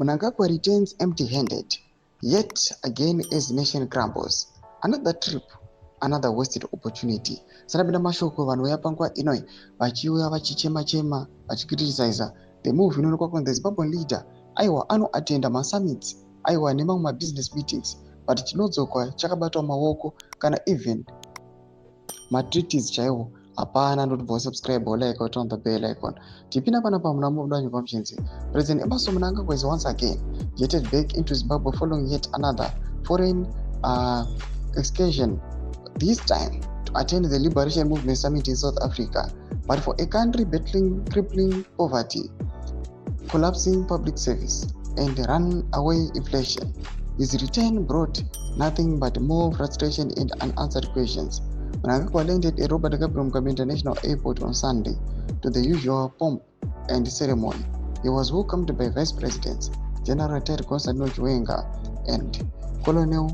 Mnangagwa returns empty-handed, yet again as nation crumbles. Another trip, another wasted opportunity. Sanabina mashoko vanhu yapangwa inoi vachiuya vachichema vachicriticize the move inoonekwa kunzi the Zimbabwean leader aiwa anoatenda masummits aiwa nemamwe business meetings, but chinodzoka chakabatwa maoko kana even matreaties chaiwo hapana. Ndotobva subscribe like on the bell icon. Tipina panapa munamudwa nyukwamchenzi. President Emerson Mnangagwa is once again jetted back into Zimbabwe following yet another foreign excursion, this time to attend the Liberation Movement Summit in South Africa. But for a country battling crippling poverty, collapsing public service, and runaway inflation, his return brought nothing but more frustration and unanswered questions. Mnangagwa landed at Robert Gabriel Mugabe International Airport on Sunday to the usual pomp and ceremony. He was welcomed by Vice Presidents General Ted Constantino Chiwenga and Colonel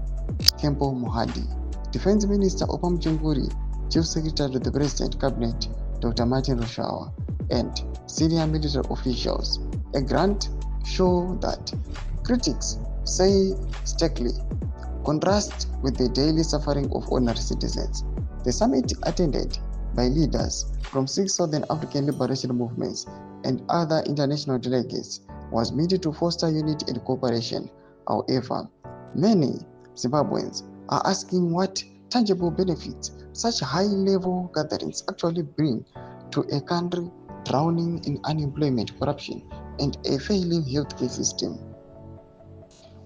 Kempo Mohadi, Defense Minister Opam Chunguri, Chief Secretary to the President Cabinet Dr. Martin Rushawa, and senior military officials. A grand show that critics say starkly contrasts with the daily suffering of ordinary citizens. The summit, attended by leaders from 6 Southern African liberation movements and other international delegates, was meant to foster unity and cooperation. However, many Zimbabweans are asking what tangible benefits such high-level gatherings actually bring to a country drowning in unemployment, corruption, and a failing healthcare system.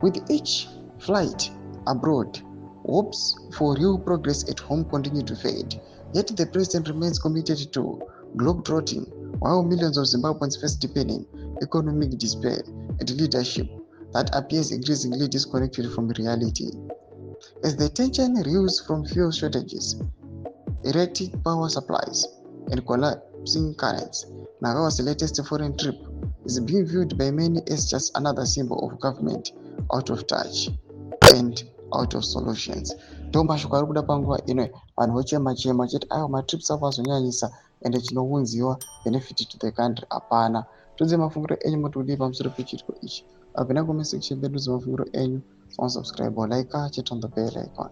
With each flight abroad, hopes for real progress at home continue to fade, yet the president remains committed to globetrotting, while millions of Zimbabweans face deepening economic despair and leadership that appears increasingly disconnected from reality. As the tension reels from fuel shortages, erratic power supplies, and collapsing currents, Mnangagwa's latest foreign trip is being viewed by many as just another symbol of government out of touch and out of solutions. Tomba shukari kuda panguva ino vanhu vochema cheti ayo matrips avo azonyanyisa ende chinounziwa benefit to the country hapana. Tudze mafunguro enyu mutudi pamusoro pechitiko ichi. Abvina comment section bedu mafunguro enyu. Subscribe or like, check on the bell icon.